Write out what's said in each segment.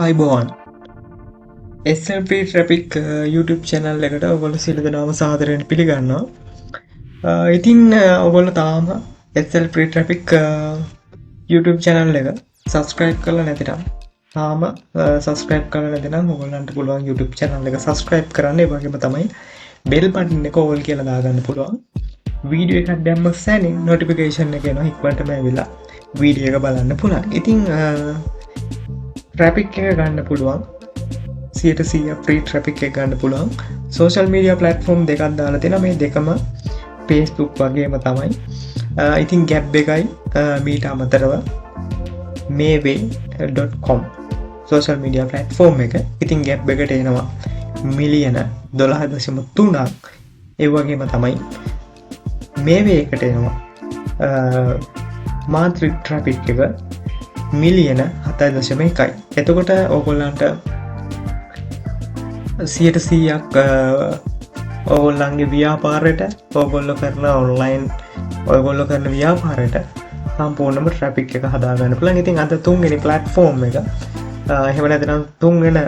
අයිබෝන් SLP traffic YouTube channel එකට ඔගොල සිල දෙනාම සාදරයෙන් පිළිගන්නවා ඉතින් ඔගොල්ල තාම SLP ට්‍රපික් YouTube චැනල් එක සස්ක්‍රයිබ් කරලා නැතිනම් තාම සස්ක්‍රයිබ් කරලා නැතිනම් ඔයගොල්ලන්ට පුළුවන් YouTube channel එක සස්ක්‍රයිබ් කරන්න ඒ වගේම තමයි bell button එක ඕල් කියලා දාගන්න පුළුවන් වීඩියෝ එකක් දැම්ම සැනින් notification එක එනවා ඉක්මනටම ඇවිල්ලා වීඩියෝ එක බලන්න පුළුවන් ඉතින් ට්‍රැපික් එක ගන්න පුළුවන් 100% ෆ්‍රී ට්‍රැපික් එක ගන්න පුළුවන් සෝෂල් මීඩියා ප්ලැට්ෆෝම් දෙකක් දාලා තියෙනවා මේ දෙකම Facebook වගේම තමයි ඉතින් ගැප් එකයි මීට අමතරව mayway.com සෝෂල් මීඩියා ප්ලැට්ෆෝම් එක ඉතින් ගැප් එකට එනවා මිලියන 12.3ක් ඒ වගේම තමයි mayway එකට එනවා මාන්ත්‍රික ට්‍රැපික් එක මිලියන 7.1යි එතකොට ඕගොල්ලන්ට 100%ක් ඕගොල්ලන්ගේ ව්‍යාපාරයට ඕගොල්ලෝ කරන ඔන්ලයින් ඔයගොල්ලෝ කරන ව්‍යාපාරයට සම්පූර්ණම ට්‍රැෆික් එක හදාගන්න පුළුවන්. ඉතින් අද තුන්වෙනි ප්ලැට්ෆෝම් එක එහෙම නැත්නම් තුන්වෙනි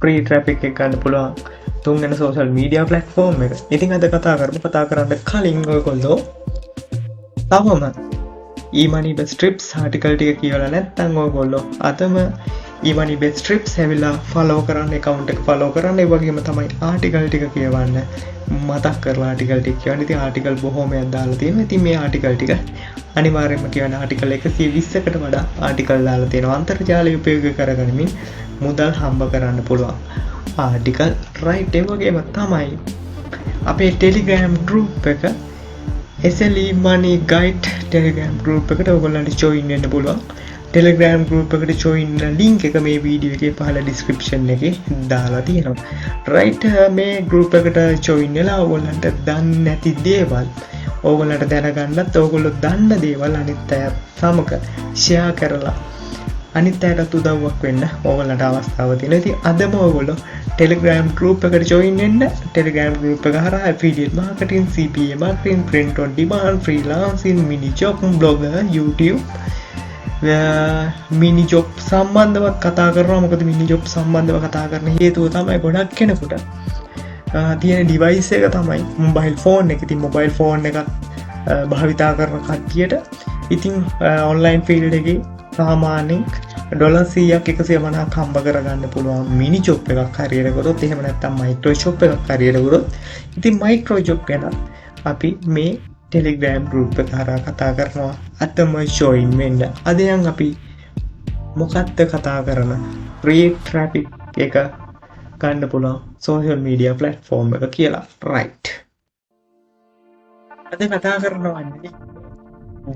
ෆ්‍රී ට්‍රැෆික් එක ගන්න පුළුවන් තුන්වෙනි සෝෂල් මීඩියා ප්ලැට්ෆෝම් එක. ඉතින් අද කතා කරන්න කලින් ඔයගොල්ලෝ තවම e-money best trips ආටිකල් ටික කියවලා නැත්නම් ඔයගොල්ලෝ අදම e-money best trips ඇවිල්ලා follow කරන්න account එක follow කරන්න ඒ වගේම තමයි ආටිකල් ටික කියවන්න මතක් කරලා ආටිකල් ටික කියවන්න. ඉතින් ආටිකල් බොහෝමයක් දාලා තියෙනවා. ඉතින් මේ ආටිකල් ටික අනිවාර්යයෙන්ම කියවන්න ආටිකල් 120කට වඩා ආටිකල් දාලා තියෙනවා. අන්තර්ජාලය උපයෝග කරගනිමින් මුදල් හම්බ කරන්න පුළුවන් ආටිකල් right ඒ වගේම තමයි අපේ Telegram group එක SLE Money Guide Telegram group එකට ඔයගොල්ලන්ට join වෙන්න පුළුවන්. Telegram group එකට join link එක මේ වීඩියෝ එකේ පහළ description එකේ දාලා තියෙනවා. right මේ group එකට join වෙලා ඔයගොල්ලන්ට දන්නේ නැති දේවල් ඔයගොල්ලන්ට දැනගන්නත් ඔයගොල්ලෝ දන්න දේවල් අනිත් අයත් සමග share කරලා අනිත් අයටත් උදව්වක් වෙන්න ඔයගොල්ලන්ට අවස්ථාව තියෙනවා. ඉතින් අදම ඔයගොල්ලෝ Telegram group එකට join වෙන්න. Telegram group එක හරහා affiliate marketing, CPA marketing, print on demand, freelancing, mini job, blogger, YouTube mini job සම්බන්ධව කතා කරනවා. මොකද මිනි ජොබ් සම්බන්ධව කතා කරන හේතුව තමයි ගොඩක් කෙනෙකුට තියෙන ඩිවයිස් එක තමයි මොබයිල් ෆෝන් එක. ඉතින් මොබයිල් ෆෝන් එකක් භාවිතා කරන කට්ටියට ඉතින් ඔන්ලයින් ෆීල්ඩ් එකේ සාමාන්‍යයෙන් $100ක් 150ක් හම්බ කරගන්න පුළුවන් මිනි ජොබ් එකක් හරියට කරොත්. එහෙම නැත්නම් මයික්‍රෝ ජොබ් එකක් හරියට කරොත්. ඉතින් මයික්‍රෝ ජොබ් ගැන අපි මේ Telegram group එක හරහා කතා කරනවා. අතම join වෙන්න. අද යන් අපි මොකක්ද කතා කරන free traffic එක ගන්න පුළුවන් social media platform එක කියලා. right. අද කතා කරනවා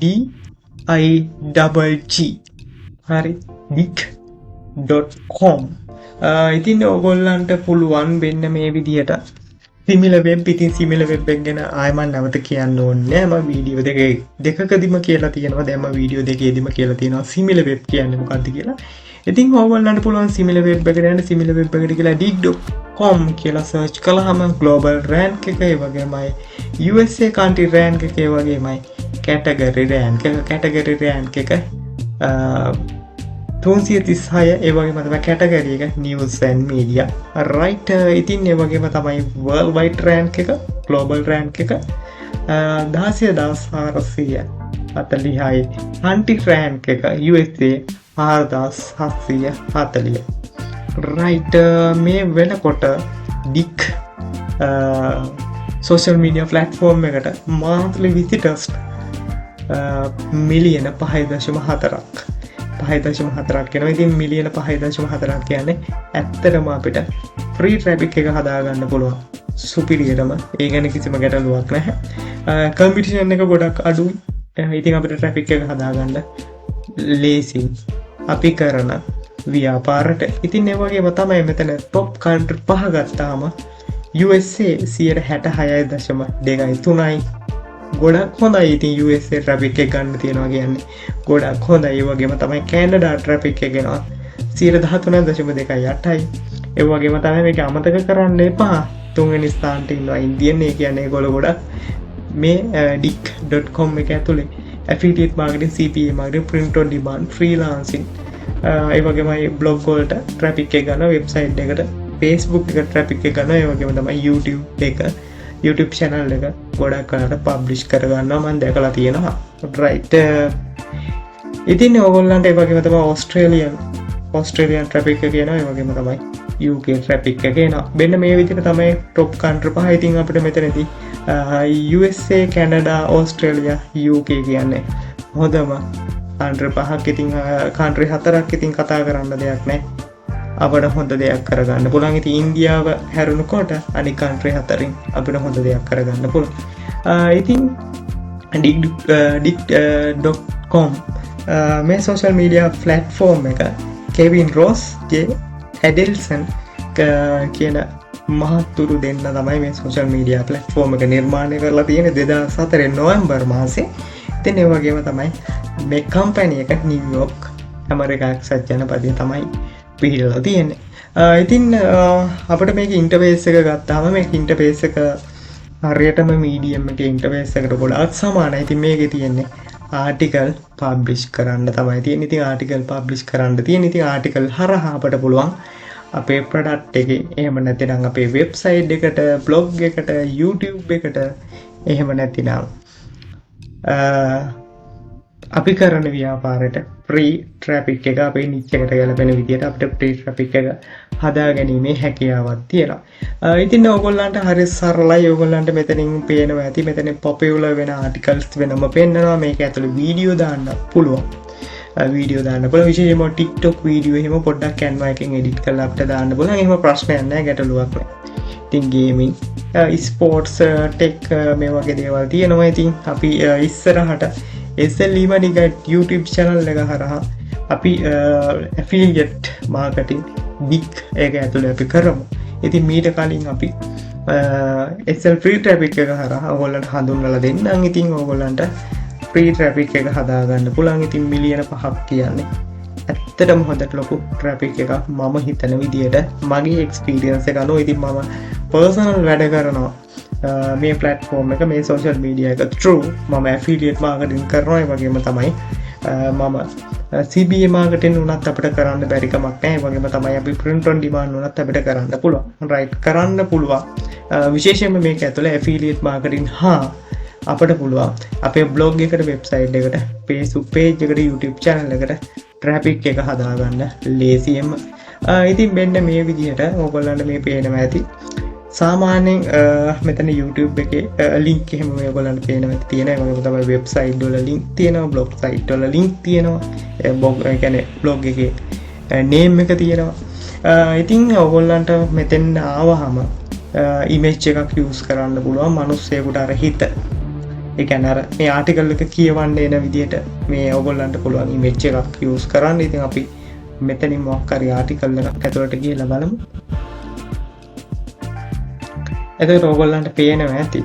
DIGG හරි dig.com ඉතින් ඔයගොල්ලන්ට පුළුවන් වෙන්න මේ විදියට සිමිලර් වෙබ්. ඉතින් සිමිලර් වෙබ් එක ගැන ආයෙම නැවත කියන්න ඕනේ නෑ. මම වීඩියෝ දෙකකදීම කියලා තියෙනවා. දැන් මම වීඩියෝ දෙකේදීම කියලා තියෙනවා සිමිලර් වෙබ් කියන්නේ මොකක්ද කියලා. ඉතින් ඔයගොල්ලන්ට පුළුවන් සිමිලර් වෙබ් එකට යන්න. සිමිලර් වෙබ් එකට කියලා dig.com කියලා සර්ච් කළාම global rank එක ඒ වගේමයි USA country rank එක ඒ වගේමයි category rank එක 336 ඒ වගේම තමයි කැටගරි එක news and media right. ඉතින් ඒ වගේම තමයි worldwide rank එක global rank එක 16440යි. country rank එක USA 4740 right. මේ වෙනකොට dig social media platform එකට monthly visitors මිලියන 5.4ක් 5.4ක් වෙනවා. ඉතින් මිලියන 5.4ක් කියන්නේ ඇත්තටම අපිට ෆ්‍රී ට්‍රැෆික් එක හදාගන්න පුළුවන් සුපිරියටම. ඒ ගැන කිසිම ගැටලුවක් නැහැ. කම්පිටිෂන් එක ගොඩක් අඩුයි. ඉතින් අපිට ට්‍රැෆික් එක හදාගන්න ලේසි අපි කරන ව්‍යාපාරට. ඉතින් ඒ වගේම තමයි මෙතන টොප් කන්ට්‍රි 5 ගත්තාම USA 66.2.3යි ගොඩක් හොඳයි. ඉතින් USA ට්‍රැෆික් එක ගන්න තියෙනවා කියන්නේ ගොඩක් හොඳයි. ඒ වගේම තමයි කැනඩා ට්‍රැෆික් එක ගෙනවා 13.2.8යි. ඒ වගේම තමයි මේක අමතක කරන්න එපා තුන්වෙනි ස්ථානට ඉන්නවා ඉන්දියන්. ඒ කියන්නේ ඒගොල්ලෝ ගොඩක් මේ dig.com එක ඇතුලේ affiliate marketing, CPA marketing, print on demand, freelancing ඒ වගේමයි බ්ලොග් වලට ට්‍රැෆික් එක ගන්න, වෙබ්සයිට් එකට Facebook එක ට්‍රැෆික් එක ගන්න, ඒ වගේම තමයි YouTube channel එක ගොඩක් කලට පබ්ලිෂ් කරගන්නවා මම දැකලා තියෙනවා. රයිට්. ඉතින් ඕගොල්ලන්ට ඒ වගේම තමයි ඕස්ට්‍රේලියන් ට්‍රැෆික් එක කියනවා, ඒ වගේම තමයි UK ට්‍රැෆික් එක එනවා. මෙන්න මේ විදිහට තමයි টොප් කන්ට්‍රි පහ. ඉතින් අපිට මෙතනදී USA, කැනඩා, ඕස්ට්‍රේලියා, UK කියන්නේ හොඳම කන්ට්‍රි පහක්. ඉතින් කන්ට්‍රි හතරක් ඉතින් කතා කරන්න දෙයක් නැහැ. අපට හොඳ දෙයක් කරගන්න පුළුවන්. ඉතින් ඉන්දියාව හැරුණකොට අනිත් කන්ට්‍රි හතරින් අපිට හොඳ දෙයක් කරගන්න පුළුවන්. ඉතින් dig.com මේ සෝෂල් මීඩියා ප්ලැට්ෆෝම් එක කෙවින් රෝස් ජේ ඇඩෙල්සන් කියන මහත්තුරු දෙන්න තමයි මේ සෝෂල් මීඩියා ප්ලැට්ෆෝම් එක නිර්මාණය කරලා තියෙන 2004 නොවැම්බර් මාසේ. ඉතින් ඒ වගේම තමයි මේ කම්පැනි එක නිව්යෝර්ක් ඇමරිකා එක්සත් ජනපදයේ තමයි පිහිටලා තියෙන්නේ. ඉතින් අපිට මේක ඉන්ටර්ෆේස් එක ගත්තාම මේක ඉන්ටර්ෆේස් එක හරියටම මීඩියම් එකේ ඉන්ටර්ෆේස් එකට ගොඩාක් සමානයි. ඉතින් මේකේ තියෙන්නේ ආටිකල් පබ්ලිෂ් කරන්න තමයි තියෙන්නේ. ඉතින් ආටිකල් පබ්ලිෂ් කරන්න තියෙන. ඉතින් ආටිකල් හරහා අපට පුළුවන් අපේ ප්‍රොඩක්ට් එකේ, එහෙම නැත්නම් අපේ වෙබ්සයිට් එකට, බ්ලොග් එකට, YouTube එකට, එහෙම නැත්නම් අපි කරන ව්‍යාපාරයට ෆ්‍රී ට්‍රැෆික් එක, අපේ නිච් එකට ගැලපෙන විදිහට අපිට ෆ්‍රී ට්‍රැෆික් එක හදා ගැනීමේ හැකියාවක් තියෙනවා. ඉතින් ඔයගොල්ලන්ට හරි සරලයි. ඔයගොල්ලන්ට මෙතනින් පේනවා ඇති මෙතන පොපියුලර් වෙන ආටිකල්ස් වෙනම පෙන්නනවා. මේක ඇතුළේ වීඩියෝ දාන්න පුළුවන්. වීඩියෝ දාන්න පුළුවන්. විශේෂයෙන්ම TikTok වීඩියෝ එහෙම පොඩ්ඩක් Canva එකෙන් එඩිට් කරලා අපිට දාන්න පුළුවන්. එහෙම ප්‍රශ්නයක් නැහැ, ගැටලුවක් නැහැ. ඉතින් ගේමින්, ස්පෝර්ට්ස්, ටෙක් මේ වගේ දේවල් තියෙනවා. ඉතින් අපි ඉස්සරහට SLE මනිගට් YouTube channel එක හරහා අපි affiliate marketing big එක ඇතුළේ අපි කරමු. ඉතින් මීට කලින් අපි SL free traffic එක හරහා ඔයගොල්ලන්ට හඳුන්වලා දෙන්නම්. ඉතින් ඔයගොල්ලන්ට free traffic එක හදා ගන්න පුළුවන්. ඉතින් මිලියන 5ක් කියන්නේ ඇත්තටම හොඳට ලොකු traffic එකක් මම හිතන විදියට, මගේ experience එක අනුව. ඉතින් මම personal වැඩ කරනවා මේ platform එක, මේ social media එක through මම affiliate marketing කරනවා. ඒ වගේම තමයි මම CBA marketing උනත් අපිට කරන්න බැරි කමක් නැහැ. ඒ වගේම තමයි අපි print on demand උනත් අපිට කරන්න පුළුවන්. right, කරන්න පුළුවන්. විශේෂයෙන්ම මේක ඇතුළේ affiliate marketing හා අපිට පුළුවන් අපේ blog එකට, website එකට, Facebook page එකට, YouTube channel එකට traffic එක හදාගන්න ලේසියෙන්ම. ඉතින් මෙන්න මේ විදිහට ඔයගොල්ලන්ට මේ පේනවා ඇති. සාමාන්‍යයෙන් මෙතන YouTube එකේ link එහෙම ඔයගොල්ලන්ට පේනවා ඇති තියෙනවා. ඒක තමයි website වල link තියෙනවා, blog site වල link තියෙනවා. ඒ කියන්නේ blog එකේ name එක තියෙනවා. ඉතින් ඔයගොල්ලන්ට මෙතෙන් ආවහම image එකක් use කරන්න පුළුවන්. මිනිස්සෙකුට අර හිත, ඒ කියන්නේ අර මේ article එක කියවන්න එන විදිහට මේ ඔයගොල්ලන්ට පුළුවන් image එකක් use කරන්න. ඉතින් අපි මෙතනින් මොකක් හරි article එකක් ඇතුළට ගිහලා බලමු. එතකොට ඔයගොල්ලන්ට පේනවා ඇති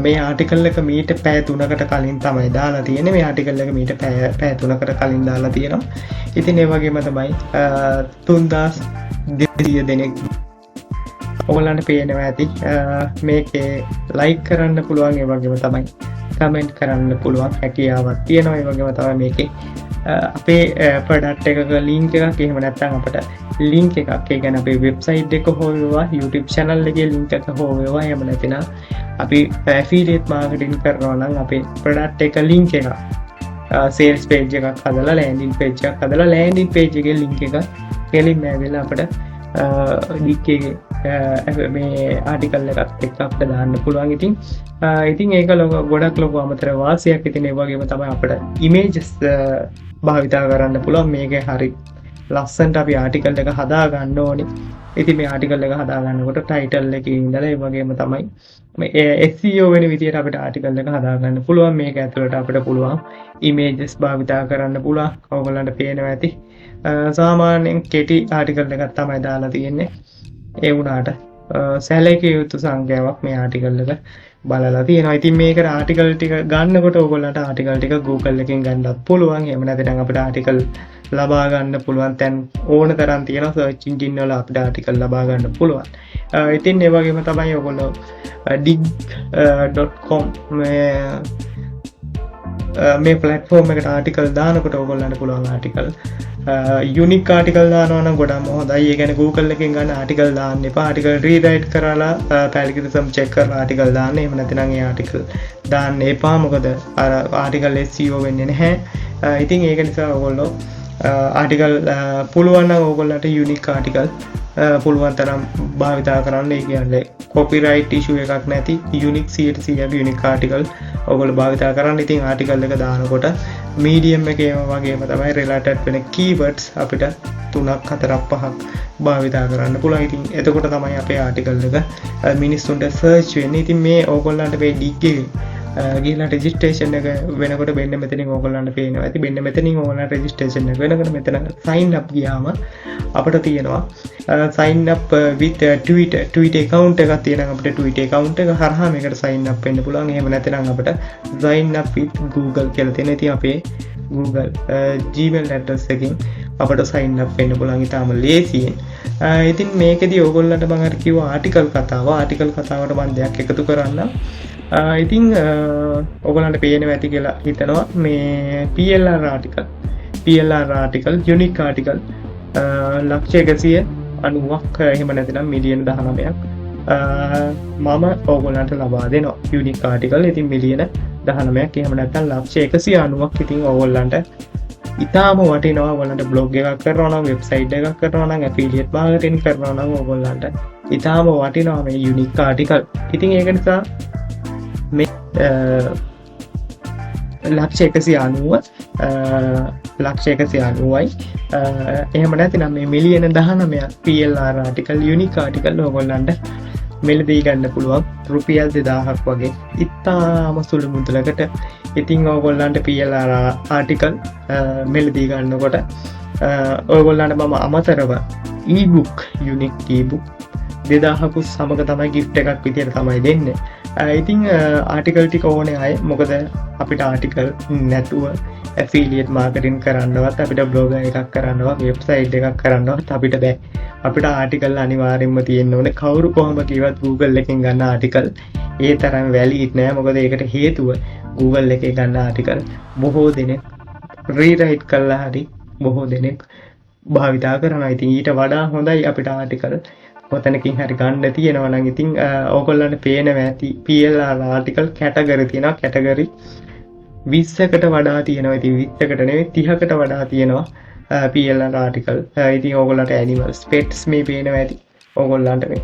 මේ ආටිකල් එක මීට පැය 3කට කලින් තමයි දාලා තියෙන්නේ. මේ ආටිකල් එක මීට පැය 3කට කලින් දාලා තියෙනවා. ඉතින් ඒ වගේම තමයි 3200 දෙනෙක් ඔයගොල්ලන්ට පේනවා ඇති මේකේ ලයික් කරන්න පුළුවන්. ඒ වගේම තමයි කමෙන්ට් කරන්න පුළුවන් හැකියාවක් තියෙනවා. ඒ වගේම තමයි මේකේ අපේ ප්‍රොඩක්ට් එකක ලින්ක් එකක්, එහෙම නැත්නම් අපිට ලින්ක් එකක්, ඒ කියන්නේ අපේ වෙබ්සයිට් එක හෝ වේවා, YouTube channel එකේ ලින්ක් එක හෝ වේවා, එහෙම නැතිනම් අපි affiliate marketing කරනවා නම් අපේ ප්‍රොඩක්ට් එක ලින්ක් එකක්, sales page එකක් හදලා, landing page එකක් හදලා, landing page එකේ ලින්ක් එක කෙලින්ම ඇවිල්ලා අපිට link එකේ මේ ආටිකල් එකත් එක්ක අපිට දාන්න පුළුවන්. ඉතින් ඒක ගොඩක් ලොකු අමතර වාසියක්. ඉතින් ඒ වගේම තමයි අපිට images භාවිතා කරන්න පුළුවන්. මේකේ හරි ලස්සනට අපි ආටිකල් එක හදා ගන්න ඕනේ. ඉතින් මේ ආටිකල් එක හදා ගන්නකොට ටයිටල් එකේ ඉඳලා ඒ වගේම තමයි මේ SEO වෙන විදියට අපිට ආටිකල් එක හදා ගන්න පුළුවන්. මේක ඇතුළට අපිට පුළුවන් images භාවිතා කරන්න පුළුවන්. ඔයගොල්ලන්ට පේනවා ඇති සාමාන්‍යයෙන් කෙටි ආටිකල් එකක් තමයි දාලා තියෙන්නේ. ඒ වුණාට සැලකිය යුතු සංඛ්‍යාවක් මේ ආටිකල් එක බලලා තියෙනවා. ඉතින් මේකට ආටිකල් ටික ගන්නකොට ඔයගොල්ලන්ට ආටිකල් ටික Google එකෙන් ගන්නත් පුළුවන්. එහෙම නැත්නම් අපිට ආටිකල් ලබා ගන්න පුළුවන් තැන් ඕන තරම් තියෙනවා. සර්ච් එන්ජින් වල අපිට ආටිකල් ලබා ගන්න පුළුවන්. ඉතින් ඒ වගේම තමයි ඔයගොල්ලෝ dig.com මේ ප්ලට්ෆෝර්ම් එකට ආටිකල් දානකොට ඕගොල්ලන්ට පුළුවන් ආටිකල් යුනික් ආටිකල් දානවා නම් ගොඩක්ම හොඳයි. ඒ කියන්නේ Google එකෙන් ගන්න ආටිකල් දාන්න එපා. ආටිකල් රීරයිට් කරලා පැලිගිරිසම් චෙක් කරලා ආටිකල් දාන්න. එහෙම නැත්නම් ඒ ආටිකල් දාන්න එපා. මොකද අර ආටිකල් SEO වෙන්නේ නැහැ. ඉතින් ඒක නිසා ඕගොල්ලෝ ආටිකල් පුළුවන් නම් ඕගොල්ලන්ට යුනික් ආටිකල් පුළුවන් තරම් භාවිතා කරන්න. ඒ කියන්නේ කොපිරයිට් ඉෂුව එකක් නැති යුනික් 100% යුනික් ආටිකල් ඔයගොල්ලෝ භාවිතා කරන්න. ඉතින් ආටිකල් එක දානකොට මීඩියම් එකේම වගේම තමයි රිලේටඩ් වෙන කීවර්ඩ්ස් අපිට 3ක් 4ක් 5ක් භාවිතා කරන්න පුළුවන්. ඉතින් එතකොට තමයි අපේ ආටිකල් එක මිනිස්සුන්ට සර්ච් වෙන්නේ. ඉතින් මේ ඕගොල්ලන්ට මේ ඩිග්ගේ ගිහිල්ලා රෙජිස්ට්‍රේෂන් එක වෙනකොට මෙන්න මෙතනින් ඕගොල්ලන්ට පේනවා ඇති. මෙන්න මෙතනින් ඕගොල්ලන්ට රෙජිස්ට්‍රේෂන් එක වෙනකොට මෙතන sign up ගියාම අපිට තියෙනවා sign up with Twitter account එකක් තියෙනවා. අපිට Twitter account එක හරහා මේකට sign up වෙන්න පුළුවන්. එහෙම නැත්නම් අපිට sign up with Google කියලා තියෙන. ඉතින් අපේ Google Gmail address එකකින් අපිට sign up වෙන්න පුළුවන්. ඊටාම ලේසියෙන්. ඉතින් මේකෙදි ඕගොල්ලන්ට මම අර කිව්වා ආටිකල් කතාවට මම දෙයක් එකතු කරන්න. ඉතින් ඔයගොල්ලන්ට පේනවා ඇති කියලා හිතනවා මේ PLR ආටිකල් යුනික් ආටිකල් ලක්ෂ 190ක් එහෙම නැතිනම් මිලියන 19ක් මම ඕගොල්ලන්ට ලබා දෙනවා යුනික් ආටිකල්. ඉතින් මිලියන 19ක් එහෙම නැත්නම් ලක්ෂ 190ක්. ඉතින් ඕගොල්ලන්ට ඉතාම වටිනවා. ඔයගොල්ලන්ට බ්ලොග් එකක් කරනවා නම් වෙබ්සයිට් එකක් කරනවා නම් ඇෆිලියේට් මාකටිං කරනවා නම් ඕගොල්ලන්ට ඉතාම වටිනවා මේ යුනික් ආටිකල්. ඉතින් ඒක නිසා මේ ලක්ෂ 190යි එහෙම නැතිනම් මේ මිලියන 19ක් PLR ආටිකල් යුනික් ආටිකල් ඕගොල්ලන්ට මෙලදී ගන්න පුළුවන් රුපියල් 2000ක් වගේ ඉතාම සුළු මුදලකට. ඉතින් ඕගොල්ලන්ට PLR ආටිකල් මෙලදී ගන්නකොට ඕගොල්ලන්ට මම අමතරව ඊබුක් යුනික් ඊබුක් 2000කුත් සමග තමයි ගිෆ්ට් එකක් විදියට තමයි දෙන්නේ. ඉතින් ආටිකල් ටික ඕනේ අය මොකද අපිට ආටිකල් නැතුව ඇෆිලියේට් මාකටිං කරන්නවත් අපිට බ්ලොග් එකක් කරන්නවත් වෙබ්සයිට් එකක් කරන්නවත් අපිට බෑ. අපිට ආටිකල් අනිවාර්යෙන්ම තියෙන්න ඕනේ. කවුරු කොහොම කිව්වත් Google එකෙන් ගන්න ආටිකල් ඒ තරම් වැලිඩ් නෑ. මොකද ඒකට හේතුව Google එකේ ගන්න ආටිකල් බොහෝ දෙනෙක් රීරයිට් කළා හරි බොහෝ දෙනෙක් භාවිතා කරනවා. ඉතින් ඊට වඩා හොඳයි අපිට ආටිකල් කොතනකින් හරි ගන්න තියෙනවා නම්. ඉතින් ඕගොල්ලන්ට පේනවා ඇති PLR ආටිකල් කැටගරි තියෙනවා. කැටගරි 20කට වඩා තියෙනවා. ඉතින් 20කට නෙවෙයි 30කට වඩා තියෙනවා PLR ආටිකල්. ඉතින් ඕගොල්ලන්ට animals pets මේ පේනවා ඇති. ඕගොල්ලන්ට මේ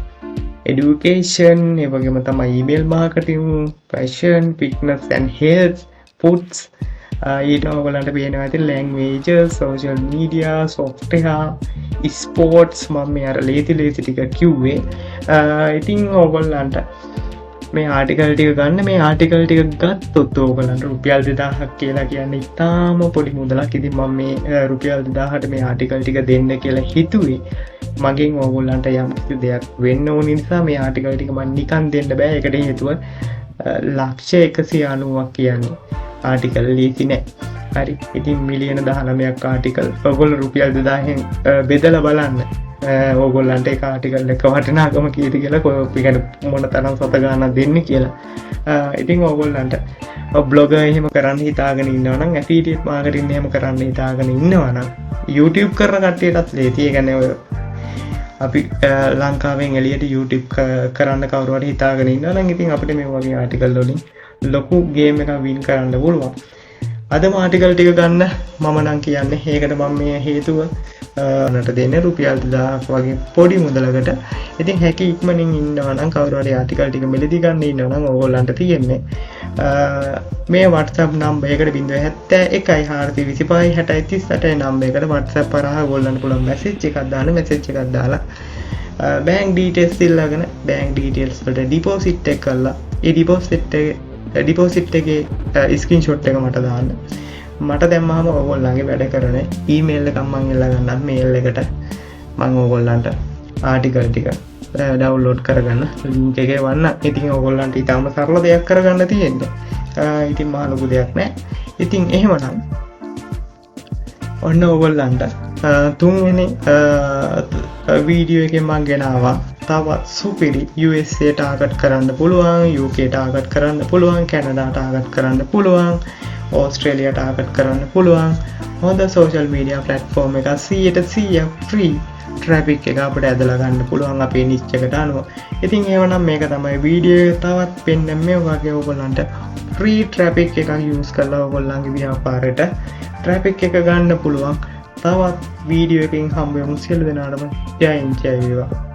education ඒ වගේම තමයි email marketing, fashion, fitness and health, foods ඊට ඔයගොල්ලන්ට පේනවා ඇති languages, social media, software, sports මම මේ අර ලේසි ටික කිව්වේ. ඉතින් ඕගොල්ලන්ට මේ ආටිකල් ටික ගන්න. මේ ආටිකල් ටික ගත්තොත් ඕගොල්ලන්ට රුපියල් 2000ක් කියලා කියන්නේ ඉතාම පොඩි මුදලක්. ඉතින් මම මේ රුපියල් 2000ට මේ ආටිකල් ටික දෙන්න කියලා හිතුවේ මගෙන් ඕගොල්ලන්ට යම් කිසි දෙයක් වෙන්න ඕන නිසා. මේ ආටිකල් ටික මම නිකන් දෙන්න බෑ. ඒකට හේතුව ලක්ෂ 190ක් කියන්නේ ආටිකල් ලීසි නෑ. හරි. ඉතින් මිලියන 19ක් ආටිකල් ඔයගොල්ලෝ රුපියල් 2000න් බෙදලා බලන්න. ඕගොල්ලන්ට ඒක ආටිකල් එක වටිනාකම කීයද කියලා කොහොමද මොන තරම් සත ගානක් දෙන්නේ කියලා. ඉතින් ඕගොල්ලන්ට බ්ලොග් එහෙම කරන්න හිතාගෙන ඉන්නවා නම් ඇෆිලියේට් මාකටිං එහෙම කරන්න හිතාගෙන ඉන්නවා නම් YouTube කරන කට්ටියටත් ලේසි. ඒ කියන්නේ ඔය අපි ලංකාවෙන් එළියට YouTube කරන්න කවුරු හරි හිතාගෙන ඉන්නවා නම් ඉතින් අපිට මේ වගේ ආටිකල් වලින් ලොකු ගේම් එකක් වින් කරන්න පුළුවන්. අදම ආටිකල් ටික ගන්න මම නම් කියන්නේ. ඒකට මම මේ හේතුව නට දෙන්නේ රුපියල් 2000ක් වගේ පොඩි මුදලකට. ඉතින් හැකි ඉක්මනින් ඉන්නවා නම් කවුරු හරි ආටිකල් ටික මෙලදී ගන්න ඉන්නවා නම් ඕගොල්ලන්ට තියෙන්නේ මේ WhatsApp නම්බර් එකට 071 425 60 38 නම්බර් එකට WhatsApp හරහා ඕගොල්ලන්ට පුළුවන් මැසේජ් එකක් දාන්න. මැසේජ් එකක් දාලා බැංක් ඩීටේල්ස් ඉල්ලගෙන බැංක් ඩීටේල්ස් වලට ඩිපොසිට් එක කරලා ඒ ඩිපොසිට් එකේ ස්ක්‍රීන්ෂොට් එක මට දාන්න. මට දැම්මම ඕගොල්ලන්ගේ වැඩ කරන ඊමේල් එකක් මම එල්ල ගන්නම්. මේල් එකට මම ඕගොල්ලන්ට ආටිකල් ටික ඩවුන්ලෝඩ් කරගන්න ලින්ක් එකේ වන්න. ඉතින් ඕගොල්ලන්ට ඊටම සරල දෙයක් කරගන්න තියෙන්නේ. ඉතින් මහ ලොකු දෙයක් නෑ. ඉතින් එහෙමනම් ඔන්න ඕගොල්ලන්ට තුන්වෙනි වීඩියෝ එකෙන් මම ගෙනාවා තවත් සුපිරි USA ටාගට් කරන්න පුළුවන්, UK ටාගට් කරන්න පුළුවන්, කැනඩා ටාගට් කරන්න පුළුවන්. ඕස්ට්‍රේලියා ටාගට් කරන්න පුළුවන් හොඳ සෝෂල් මීඩියා ප්ලට්ෆෝර්ම් එක 100% ෆ්‍රී ට්‍රැෆික් එක අපිට ඇදලා ගන්න පුළුවන් අපේ නිච් එකට අනුව. ඉතින් ඒවනම් මේක තමයි වීඩියෝ තවත් පෙන්න මේ වගේ ඔයගොල්ලන්ට ෆ්‍රී ට්‍රැෆික් එකක් යූස් කරලා ඔයගොල්ලන්ගේ ව්‍යාපාරයට ට්‍රැෆික් එක ගන්න පුළුවන්. තවත් වීඩියෝ එකකින් හම්බෙමු. සියලු දෙනාටම ජය වේවා.